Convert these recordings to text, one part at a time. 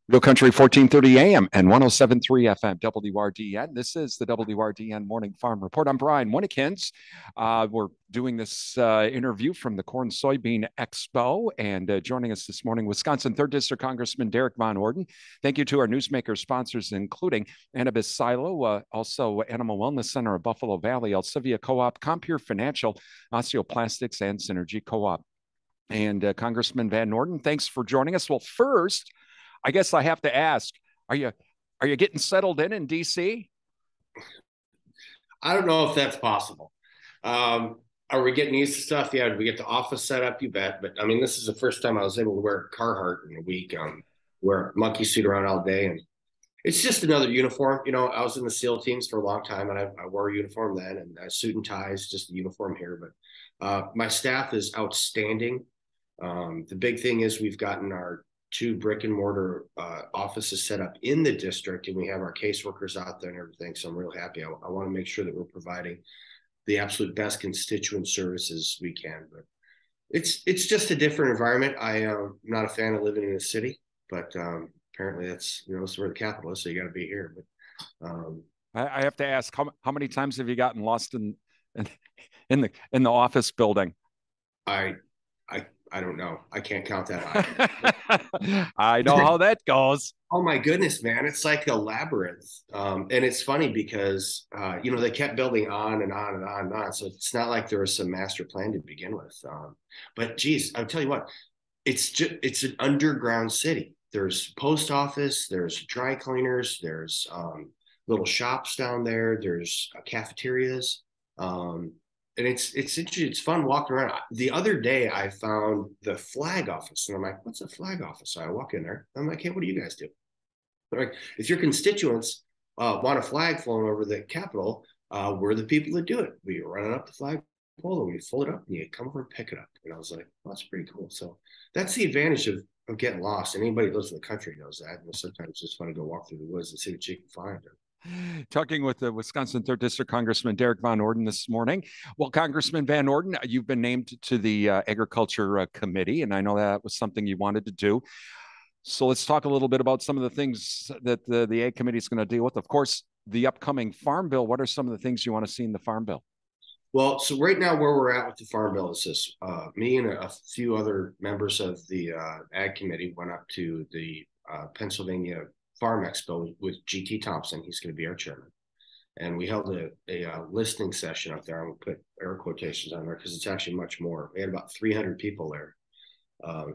Real Country 1430 AM and 1073 FM WRDN. This is the WRDN Morning Farm Report. I'm Brian Winnekins. We're doing this interview from the Corn Soybean Expo, and joining us this morning, Wisconsin 3rd District Congressman Derrick von Orden. Thank you to our newsmaker sponsors, including Annabis Silo, also Animal Wellness Center of Buffalo Valley, Alcivia Co-op, Compure Financial, Osteoplastics, and Synergy Co-op. And Congressman Van Orden, thanks for joining us. Well, first, I guess I have to ask: Are you getting settled in DC? I don't know if that's possible. Are we getting used to stuff? Yeah. Did we get the office set up? You bet. But I mean, this is the first time I was able to wear a Carhartt in a week. Wear a monkey suit around all day, and it's just another uniform. You know, I was in the SEAL teams for a long time, and I wore a uniform then, and a suit and ties, just a uniform here. But my staff is outstanding. The big thing is we've gotten our two brick and mortar offices set up in the district, and we have our caseworkers out there and everything. So I'm real happy. I want to make sure that we're providing the absolute best constituent services we can. But it's just a different environment. I'm not a fan of living in a city, but apparently that's where the capital is. So you got to be here. But I have to ask: how many times have you gotten lost in the office building? I I don't know. I can't count that high. I know how that goes. Oh my goodness, man. It's like a labyrinth. And it's funny because, they kept building on and on and on and on. So it's not like there was some master plan to begin with. But geez, I'll tell you what, it's an underground city. There's post office, there's dry cleaners, there's little shops down there, there's cafeterias. And it's interesting. It's fun walking around. The other day, I found the flag office, and I'm like, "What's a flag office?" So I walk in there. I'm like, "Hey, what do you guys do?" They're like, "If your constituents want a flag flown over the Capitol, we're the people that do it. We run it up the flag pole, and we fold it up, and you come over and pick it up." And I was like, well, "That's pretty cool." So that's the advantage of getting lost. And anybody that lives in the country knows that. And sometimes it's just fun to go walk through the woods and see what you can find. Talking with the Wisconsin 3rd District Congressman Derrick von Orden this morning. Well, Congressman Van Orden, you've been named to the Agriculture Committee, and I know that was something you wanted to do. So let's talk a little bit about some of the things that the Ag Committee is going to deal with. Of course, the upcoming Farm Bill. What are some of the things you want to see in the Farm Bill? Well, so right now where we're at with the Farm Bill is this: me and a few other members of the Ag Committee went up to the Pennsylvania Farm Expo with GT Thompson. He's going to be our chairman, and we held a listening session up there. I'm going to put air quotations on there because it's actually much more. We had about 300 people there,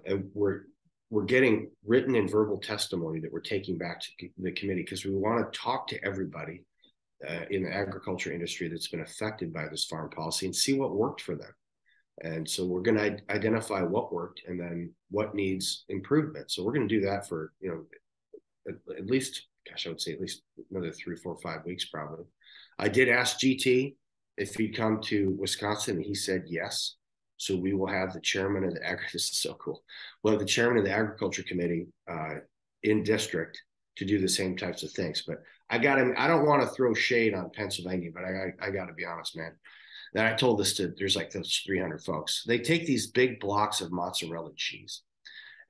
and we're getting written and verbal testimony that we're taking back to the committee because we want to talk to everybody in the agriculture industry that's been affected by this farm policy and see what worked for them. And so we're going to identify what worked and then what needs improvement. So we're going to do that for, at least, gosh, I would say at least another 3, 4, 5 weeks, probably. I did ask GT if he'd come to Wisconsin, and he said yes. So we will have the chairman of the this is so cool. We'll have the chairman of the agriculture committee in district to do the same types of things. But I don't want to throw shade on Pennsylvania, but I got to be honest, man. That I told this to, there's like those 300 folks. They take these big blocks of mozzarella cheese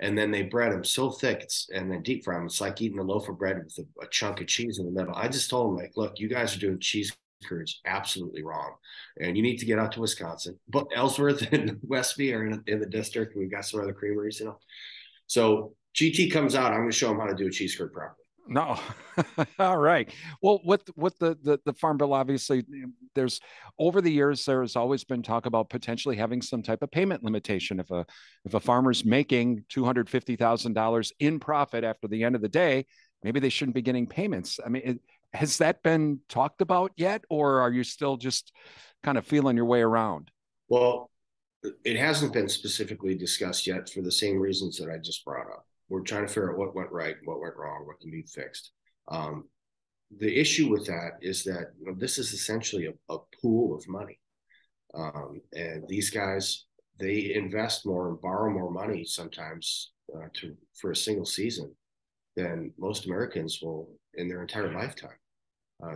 and then they bread them so thick and then deep fry them. It's like eating a loaf of bread with a chunk of cheese in the middle. I just told them, like, look, you guys are doing cheese curds absolutely wrong. And you need to get out to Wisconsin, but Ellsworth and Westby are in the district. We've got some other creameries, So GT comes out. I'm going to show him how to do a cheese curd properly. No. All right. Well, with the Farm Bill, obviously, there's over the years there's always been talk about potentially having some type of payment limitation. If a farmer's making $250,000 in profit after the end of the day, maybe they shouldn't be getting payments. I mean, has that been talked about yet, or are you still just kind of feeling your way around? Well, it hasn't been specifically discussed yet for the same reasons that I just brought up. We're trying to figure out what went right, what went wrong, what can be fixed. The issue with that is that this is essentially a pool of money, and these guys, they invest more and borrow more money sometimes for a single season than most Americans will in their entire lifetime,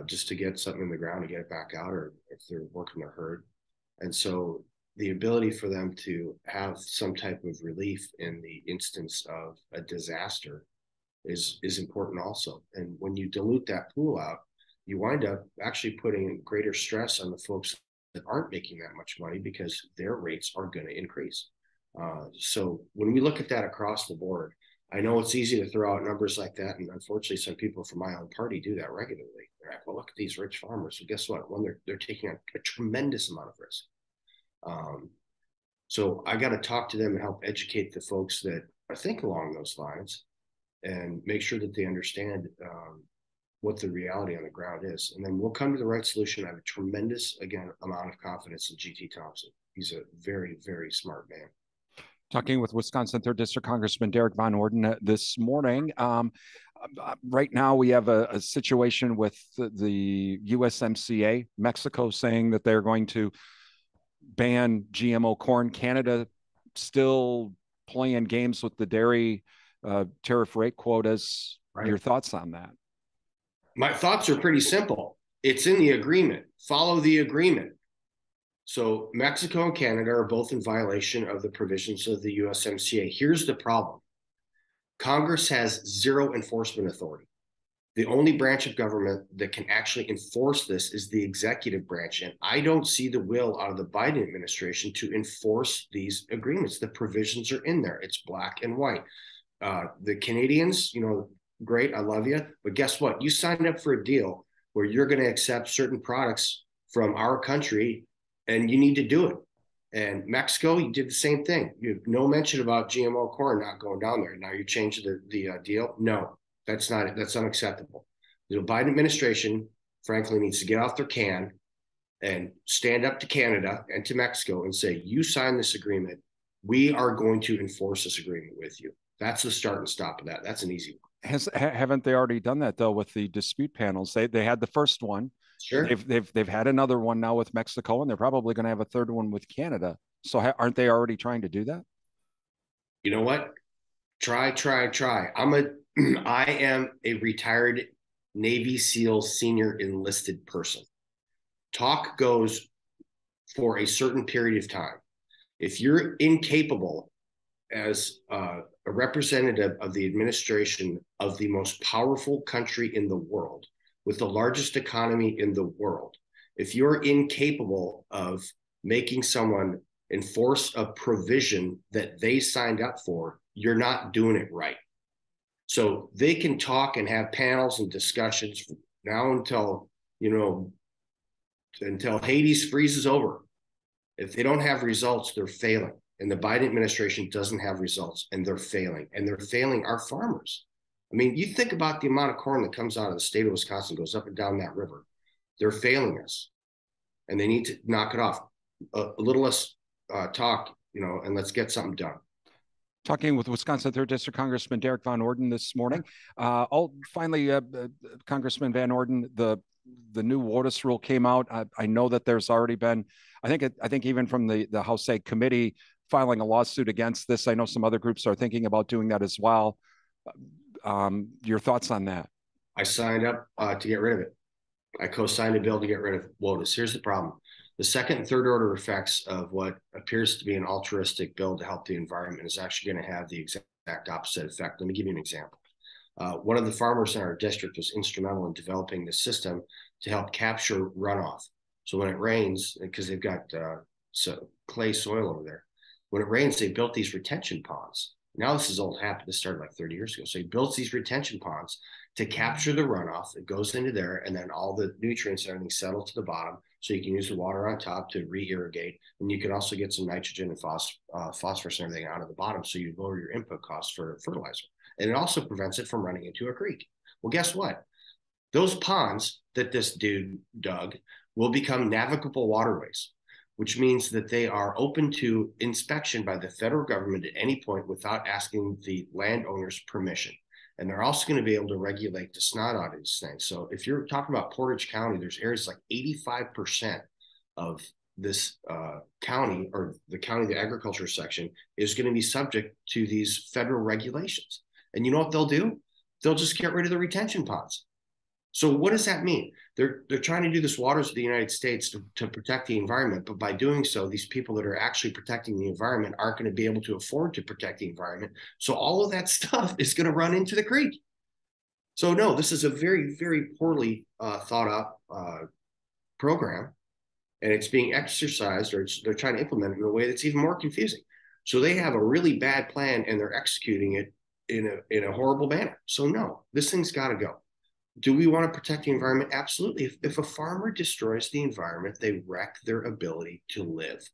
just to get something in the ground and get it back out, or if they're working their herd. And so the ability for them to have some type of relief in the instance of a disaster is important also. And when you dilute that pool out, you wind up actually putting greater stress on the folks that aren't making that much money because their rates are going to increase. So when we look at that across the board, I know it's easy to throw out numbers like that. And unfortunately, some people from my own party do that regularly. They're like, well, look at these rich farmers. Well, guess what? One, they're taking a tremendous amount of risk. So I got to talk to them and help educate the folks that are thinking along those lines and make sure that they understand what the reality on the ground is. And then we'll come to the right solution. I have a tremendous, again, amount of confidence in GT Thompson. He's a very, very smart man. Talking with Wisconsin 3rd District Congressman Derrick Von Orden this morning. Right now, we have a situation with the USMCA, Mexico saying that they're going to ban GMO corn. Canada still playing games with the dairy tariff rate quotas. Right. Your thoughts on that? My thoughts are pretty simple. It's in the agreement. Follow the agreement. So Mexico and Canada are both in violation of the provisions of the USMCA. Here's the problem. Congress has zero enforcement authority. The only branch of government that can actually enforce this is the executive branch. And I don't see the will out of the Biden administration to enforce these agreements. The provisions are in there. It's black and white. The Canadians, great, I love you. But guess what? You signed up for a deal where you're going to accept certain products from our country, and you need to do it. And Mexico, you did the same thing. You have no mention about GMO corn not going down there. Now you changed the deal. No, that's unacceptable. The Biden administration, frankly, needs to get off their can and stand up to Canada and to Mexico and say, you signed this agreement. We are going to enforce this agreement with you. That's the start and stop of that. That's an easy one. Haven't they already done that though with the dispute panels? They had the first one. Sure. They've had another one now with Mexico, and they're probably going to have a third one with Canada. So aren't they already trying to do that? You know what? Try. I am a retired Navy SEAL senior enlisted person. Talk goes for a certain period of time. If you're incapable as a representative of the administration of the most powerful country in the world, with the largest economy in the world, if you're incapable of making someone enforce a provision that they signed up for, you're not doing it right. So they can talk and have panels and discussions now until Hades freezes over. If they don't have results, they're failing. And the Biden administration doesn't have results, and they're failing. And they're failing our farmers. I mean, you think about the amount of corn that comes out of the state of Wisconsin, goes up and down that river. They're failing us, and they need to knock it off. A little less talk, and let's get something done. Talking with Wisconsin 3rd District Congressman Derrick Von Orden this morning. Finally, Congressman Van Orden, the new WOTUS rule came out. I know that there's already been, I think even from the House Ag Committee filing a lawsuit against this. I know some other groups are thinking about doing that as well. Your thoughts on that? I signed up to get rid of it. I co-signed a bill to get rid of WOTUS. Here's the problem. The second and third order effects of what appears to be an altruistic bill to help the environment is actually going to have the exact opposite effect. Let me give you an example. One of the farmers in our district was instrumental in developing the system to help capture runoff. So when it rains, because they've got clay soil over there, when it rains, they built these retention ponds. Now this is old habit. This started like 30 years ago. So he builds these retention ponds to capture the runoff. It goes into there, and then all the nutrients and everything settle to the bottom, so you can use the water on top to re-irrigate. And you can also get some nitrogen and phosphorus and everything out of the bottom, so you lower your input costs for fertilizer. And it also prevents it from running into a creek. Well, guess what? Those ponds that this dude dug will become navigable waterways, which means that they are open to inspection by the federal government at any point without asking the landowner's permission. And they're also going to be able to regulate the snot out of these things. So if you're talking about Portage County, there's areas like 85% of this county, or the county, the agriculture section, is going to be subject to these federal regulations. And you know what they'll do? They'll just get rid of the retention ponds. So what does that mean? They're trying to do this waters of the United States to protect the environment, but by doing so, these people that are actually protecting the environment aren't going to be able to afford to protect the environment. So all of that stuff is going to run into the creek. So no, this is a very, very poorly thought out program, and it's being exercised, or they're trying to implement it in a way that's even more confusing. So they have a really bad plan, and they're executing it in a horrible manner. So no, this thing's got to go. Do we want to protect the environment? Absolutely. If a farmer destroys the environment, they wreck their ability to live.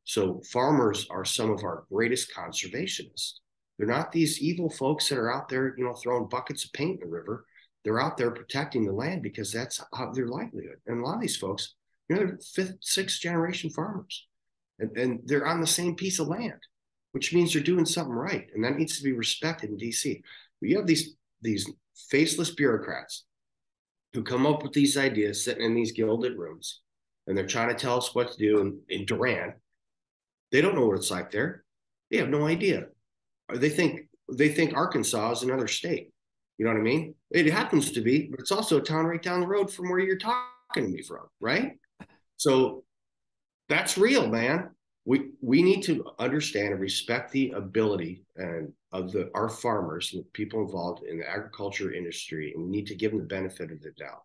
So farmers are some of our greatest conservationists. They're not these evil folks that are out there, throwing buckets of paint in the river. They're out there protecting the land because that's their livelihood. And a lot of these folks, they're fifth, sixth generation farmers, and they're on the same piece of land, which means they're doing something right, and that needs to be respected in DC. But you have these faceless bureaucrats who come up with these ideas sitting in these gilded rooms, and they're trying to tell us what to do in Duran. They don't know what it's like there. They have no idea. They think Arkansas is another state. You know what I mean? It happens to be, but it's also a town right down the road from where you're talking to me from, right? So that's real, man. We need to understand and respect the ability and of our farmers and the people involved in the agriculture industry, and we need to give them the benefit of the doubt.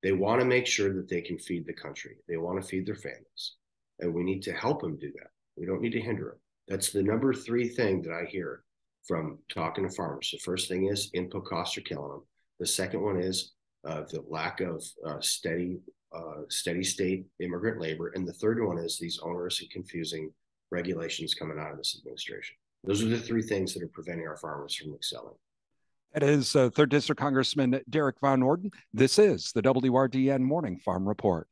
They want to make sure that they can feed the country. They want to feed their families, and we need to help them do that. We don't need to hinder them. That's the number 3 thing that I hear from talking to farmers. The first thing is input costs are killing them. The second one is the lack of steady state immigrant labor. And the third one is these onerous and confusing regulations coming out of this administration. Those are the 3 things that are preventing our farmers from excelling. That is 3rd District Congressman Derrick Von Orden. This is the WRDN Morning Farm Report.